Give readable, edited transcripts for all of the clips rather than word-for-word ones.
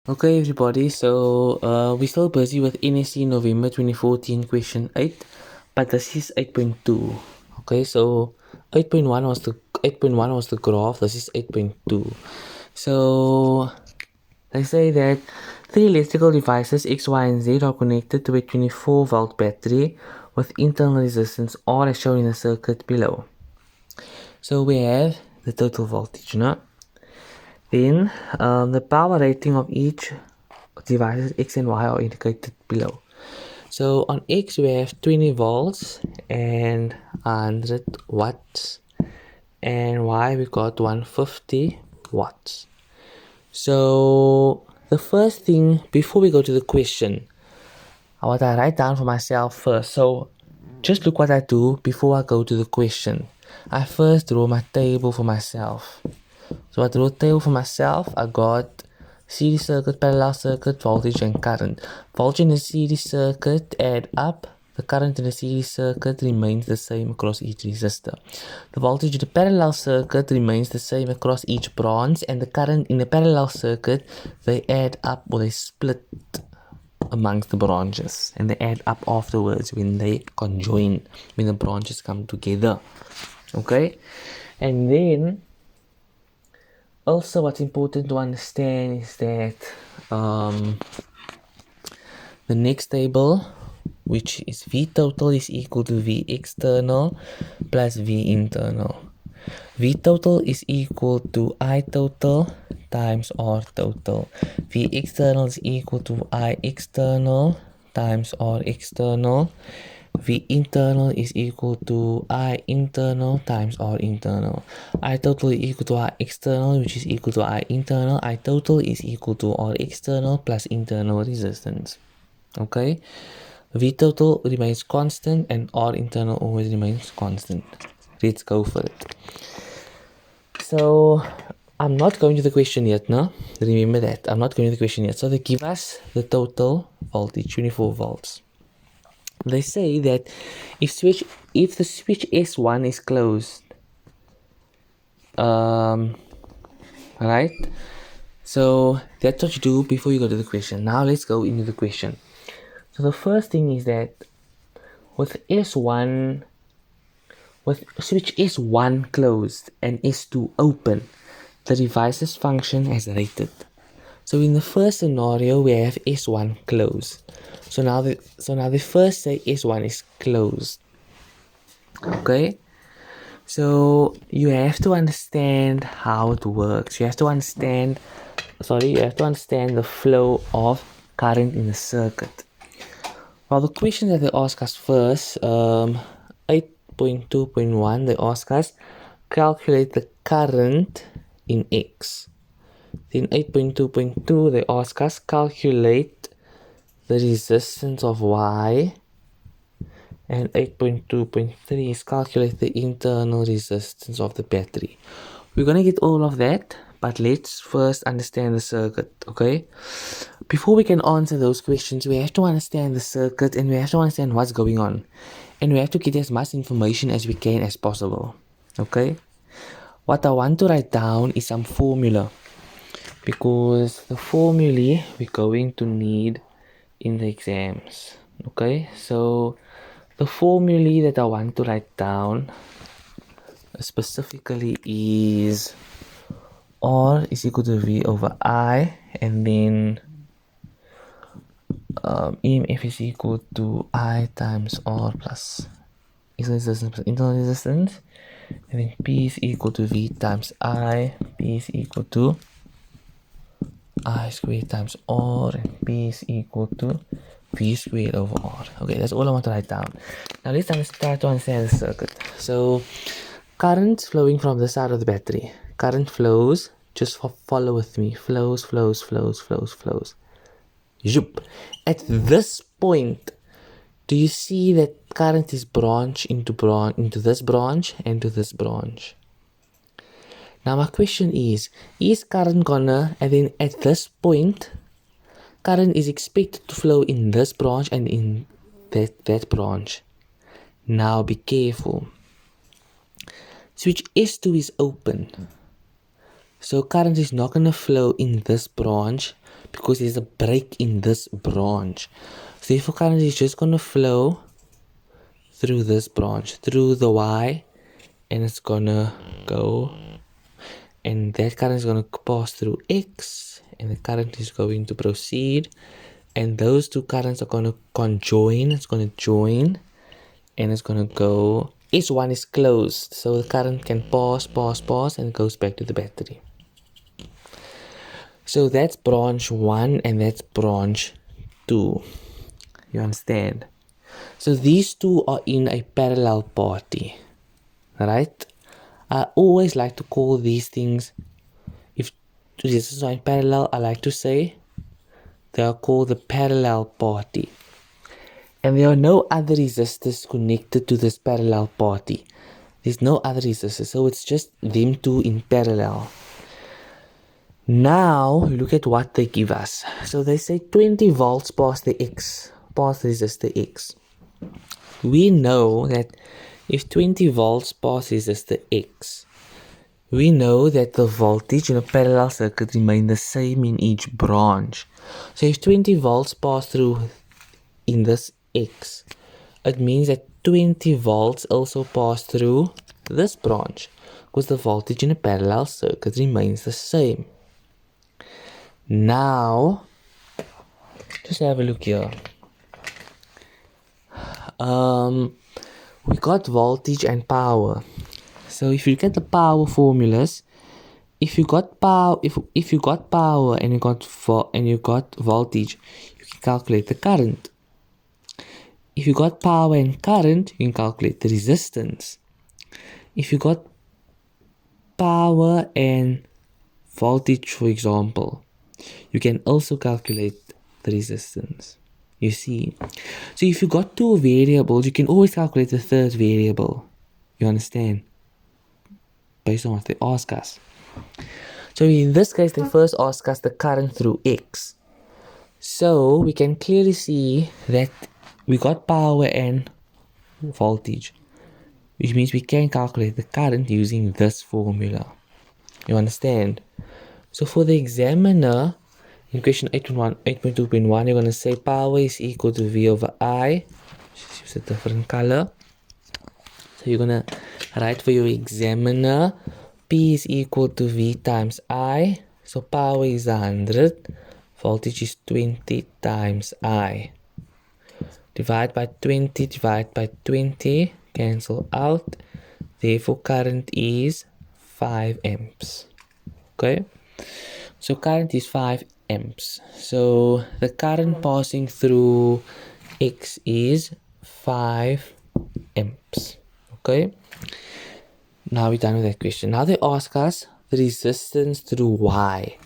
Okay, everybody, so we're still busy with NSC November 2014 question 8, but this is 8.2. Okay, so 8.1 was the graph, this is 8.2. So they say that three electrical devices X, Y, and Z are connected to a 24-volt battery with internal resistance R as shown in the circuit below. So we have the total voltage, no? Then the power rating of each devices X and Y are indicated below. So on X we have 20 volts and 100 watts, and Y we got 150 watts. So the first thing before we go to the question, what I write down for myself first. So just look what I do before I go to the question. I first draw my table for myself. So I drew a table for myself. I got series circuit, parallel circuit, voltage and current. Voltage in the series circuit add up. The current in the series circuit remains the same across each resistor. The voltage in the parallel circuit remains the same across each branch, and the current in the parallel circuit, they add up or they split amongst the branches, and they add up afterwards when they conjoin, when the branches come together. Okay, and then also what's important to understand is that the next table, which is V total, is equal to V external plus V internal. V total is equal to I total times R total. V external is equal to I external times R external. V internal is equal to I internal times R internal. I total is equal to I external, which is equal to I internal. I total is equal to R external plus internal resistance. Okay, V total remains constant and R internal always remains constant. Let's go for it. So I'm not going to the question yet, no? Remember that. I'm not going to the question yet. So they give us the total voltage, 24 volts. They say that if the switch S1 is closed, right? So that's what you do before you go to the question. Now let's go into the question. So the first thing is that with switch S1 closed and S2 open, the device's function as rated. So in the first scenario, we have S1 closed. So now they first say S1 is closed. Okay? So you have to understand how it works. You have to understand the flow of current in the circuit. Well, the question that they ask us first, 8.2.1, they ask us calculate the current in X. Then 8.2.2, they ask us calculate the resistance of Y. And 8.2.3 is calculate the internal resistance of the battery. We're going to get all of that, but let's first understand the circuit, okay? Before we can answer those questions, we have to understand the circuit and we have to understand what's going on. And we have to get as much information as we can as possible, okay? What I want to write down is some formula, because the formulae we're going to need in the exams, okay? So the formulae that I want to write down specifically is R is equal to V over I, and then EMF is equal to I times R plus external resistance plus internal resistance, and then P is equal to V times I, P is equal to I squared times R, and P is equal to V squared over R. Okay, that's all I want to write down. Now let's try to understand the circuit. So current flowing from the side of the battery. Current flows, just follow with me. Flows. Zoop. At this point, do you see that current is branch into this branch and to this branch? Now my question is current gonna, and then at this point, current is expected to flow in this branch and in that branch. Now be careful. Switch S2 is open. So current is not going to flow in this branch because there's a break in this branch. So therefore current is just going to flow through this branch, through the Y, and it's going to go, and that current is going to pass through X, and the current is going to proceed, and those two currents are going to conjoin. It's going to join, and it's going to go. S1 is closed, so the current can pass, and it goes back to the battery. So that's branch 1 and that's branch 2. You understand? So these two are in a parallel party. Right? I always like to call these things, if resistors are in parallel, I like to say they are called the parallel party. And there are no other resistors connected to this parallel party. There's no other resistors, so it's just them two in parallel. Now, look at what they give us. So they say 20 volts past the X, past resistor X. We know that if 20 volts pass resistor X, we know that the voltage in a parallel circuit remains the same in each branch. So if 20 volts pass through in this X, it means that 20 volts also pass through this branch, because the voltage in a parallel circuit remains the same. Now, just have a look here. We got voltage and power. So if you look at the power formulas, if you got power, if you got power and you got voltage, you can calculate the current. If you got power and current, you can calculate the resistance. If you got power and voltage, for example, you can also calculate the resistance. You see? So if you got two variables, you can always calculate the third variable. You understand? Based on what they ask us. So in this case, they first ask us the current through X. So we can clearly see that we got power and voltage, which means we can calculate the current using this formula. You understand? So for the examiner, in question 8.2.1, you're going to say power is equal to V over I. Just use a different color. So you're going to write for your examiner, P is equal to V times I. So power is 100. Voltage is 20 times I. Divide by 20, divide by 20. Cancel out. Therefore, current is 5 amps. Okay? So current is 5 amps. So the current passing through X is 5 amps. Okay? Now we're done with that question. Now they ask us the resistance through Y.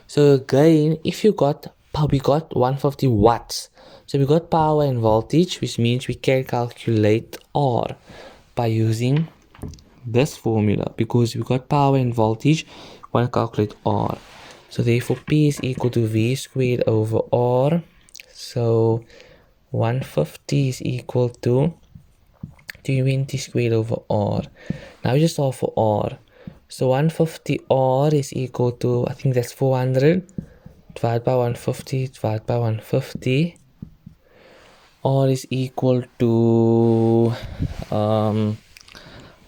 So again, if we got 150 watts. So we got power and voltage, which means we can calculate R by using this formula. Because we got power and voltage, we want to calculate R. So therefore P is equal to V squared over R. So 150 is equal to 20 squared over R. Now we just solve for R. So 150 R is equal to, I think that's 400. Divided by 150, divided by 150. R is equal to, I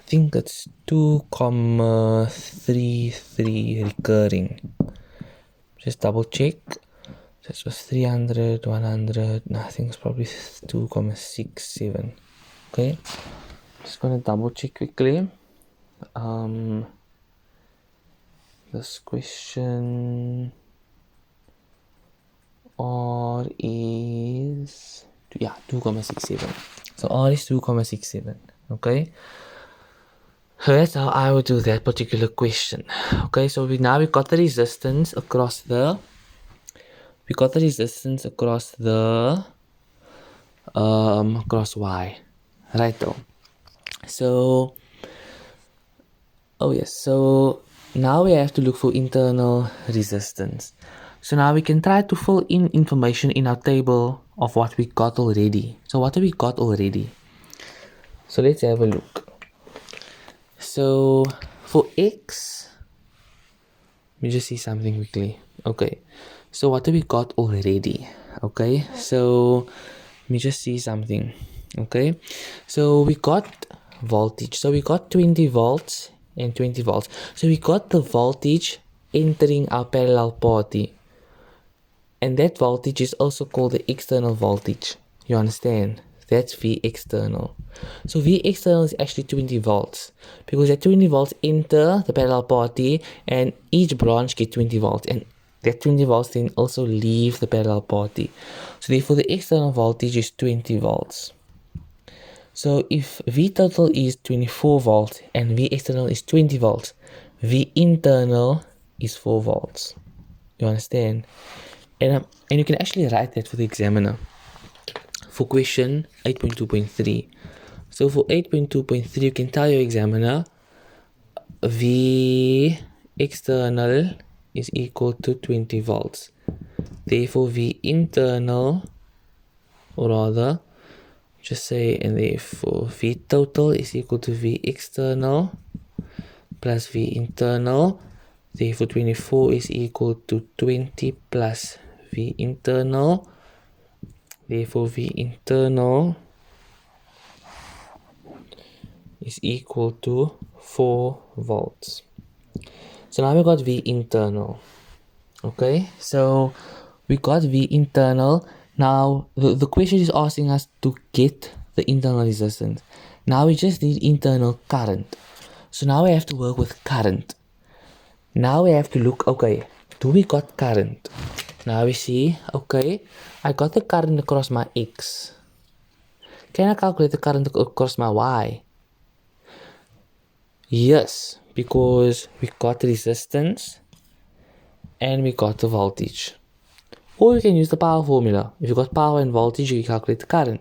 think it's 2,33 recurring. Just double check. This was 300, 100. No, I think it's probably 2,67. Okay. Just gonna double check quickly. This question, R is 2,67. So R is 2,67. Okay. So that's how I would do that particular question. Okay, so we got the resistance across the across Y. Right though. So so now we have to look for internal resistance. So now we can try to fill in information in our table of what we got already. So what have we got already? So let's have a look. So for X, let me just see something quickly. Okay, So what do we got already? Okay, so let me just see something. Okay, so we got voltage. So we got 20 volts and 20 volts. So we got the voltage entering our parallel party. And that voltage is also called the external voltage. You understand? That's V external. So V external is actually 20 volts. Because that 20 volts enter the parallel party and each branch get 20 volts. And that 20 volts then also leave the parallel party. So therefore the external voltage is 20 volts. So if V total is 24 volts and V external is 20 volts, V internal is 4 volts. You understand? And you can actually write that for the examiner for question 8.2.3. So for 8.2.3, you can tell your examiner V external is equal to 20 volts. Therefore, V internal, or rather, just say, and therefore V total is equal to V external plus V internal. Therefore, 24 is equal to 20 plus V internal. Therefore, V internal is equal to 4 volts. So now we got V internal. Okay, so we got V internal. Now the question is asking us to get the internal resistance. Now we just need internal current. So now we have to work with current. Now we have to look, okay, do we got current? Now we see, okay, I got the current across my X. Can I calculate the current across my Y? Yes, because we got resistance and we got the voltage. Or you can use the power formula. If you got power and voltage, you can calculate the current.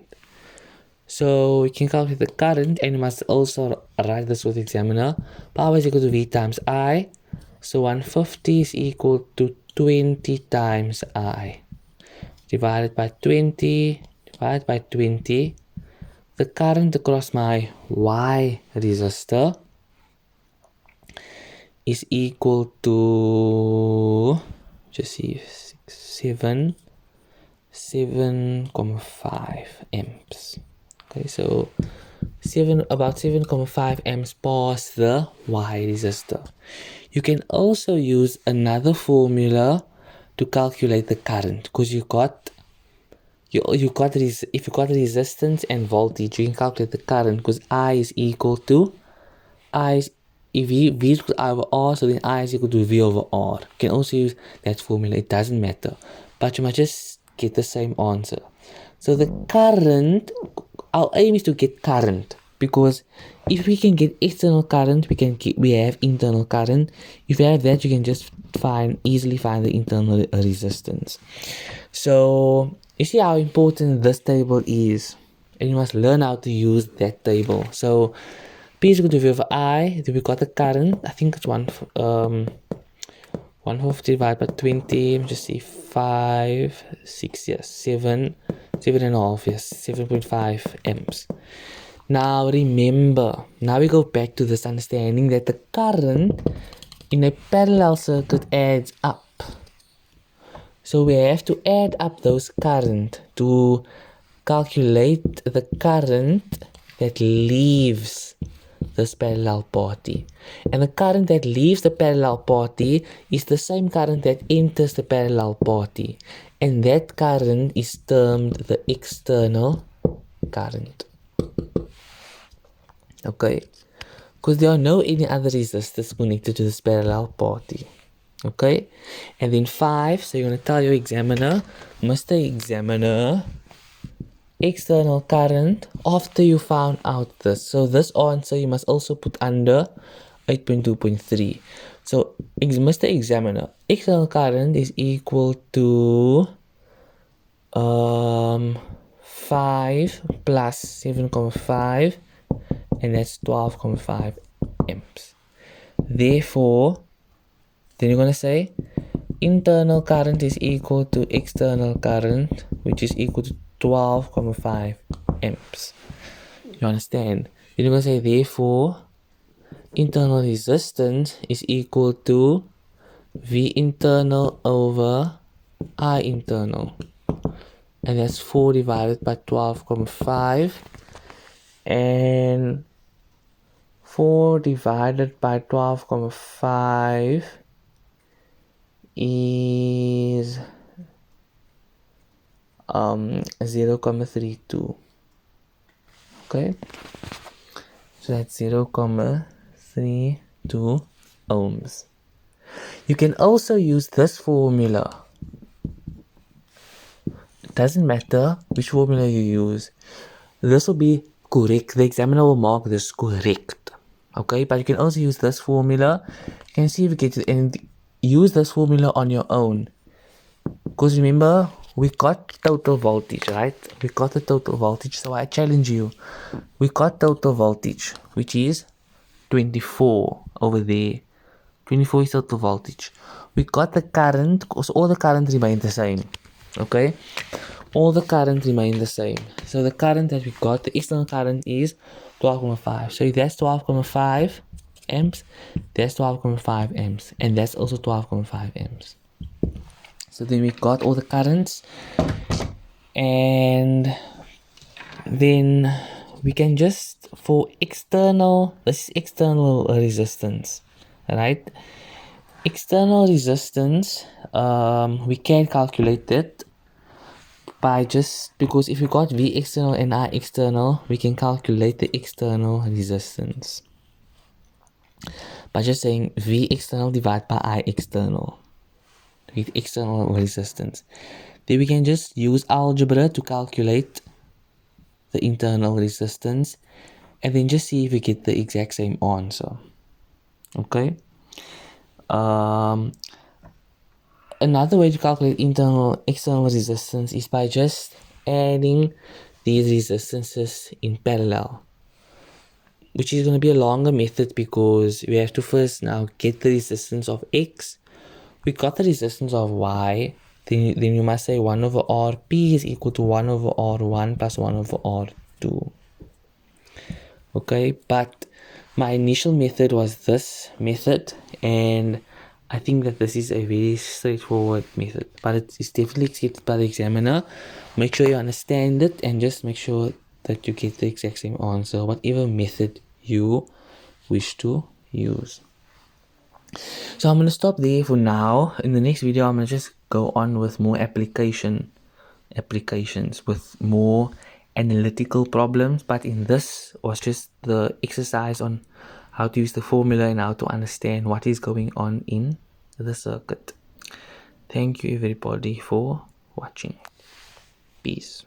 So you can calculate the current, and you must also write this with the examiner. Power is equal to V times I. So 150 is equal to 20 times I. Divided by 20, divided by 20. The current across my Y resistor is equal to, just see, 7.5 amps. Okay, so about 7.5 amps past the Y resistor. You can also use another formula to calculate the current, because if you got resistance and voltage, you can calculate the current, because I is equal to if V is equal to I over R, so then I is equal to V over R. You can also use that formula, it doesn't matter. But you must just get the same answer. So the current, our aim is to get current, because if we can get external current, we have internal current. If you have that, you can just easily find the internal resistance. So you see how important this table is, and you must learn how to use that table. So P is equal to V over I. Then we got the current. I think it's 150 divided by 20. Just see 5, 6, yes, 7.5, yes, 7.5 amps. Now remember, now we go back to this understanding that the current in a parallel circuit adds up. So we have to add up those current to calculate the current that leaves this parallel party. And the current that leaves the parallel party is the same current that enters the parallel party. And that current is termed the external current. Okay, because there are no any other resistors connected to this parallel party. Okay, and then 5, so you're going to tell your examiner, Mr. Examiner, external current after you found out this. So this answer you must also put under 8.2.3. So Mr. Examiner, external current is equal to 5 plus 7.5, and that's 12.5 amps. Therefore, then you're going to say internal current is equal to external current, which is equal to 12.5 amps. You understand? Then you're going to say, therefore, internal resistance is equal to V internal over I internal. And that's 4 divided by 12,5. And 4 divided by 12,5 is 0,32. Okay, so that's 0,32 ohms. You can also use this formula. It doesn't matter which formula you use. This will be correct. The examiner will mark this correct. Okay, but you can also use this formula. You can see if you get it and use this formula on your own. Because remember, we got total voltage, right? We got the total voltage. So I challenge you. We got total voltage, which is 24 over there. 24 is total voltage. We got the current, because all the current remain the same. Okay? All the current remain the same. So the current that we got, the external current is 12,5. So if that's 12,5 amps, that's 12,5 amps. And that's also 12,5 amps. So then we got all the currents. And then we can just, for external, this is external resistance. Right? External resistance, we can calculate it by just, because if we got V external and I external, we can calculate the external resistance by just saying V external divided by I external with external resistance. Then we can just use algebra to calculate the internal resistance and then just see if we get the exact same answer. Okay. Another way to calculate external resistance is by just adding these resistances in parallel, which is going to be a longer method because we have to first now get the resistance of X. We got the resistance of Y, then you must say 1 over Rp is equal to 1 over R1 plus 1 over R2. Okay, but my initial method was this method, and I think that this is a very straightforward method, but it's definitely accepted by the examiner. Make sure you understand it and just make sure that you get the exact same answer, whatever method you wish to use. So I'm going to stop there for now. In the next video, I'm going to just go on with more applications with more analytical problems, but in this was just the exercise on how to use the formula and how to understand what is going on in the circuit. Thank you everybody for watching. Peace.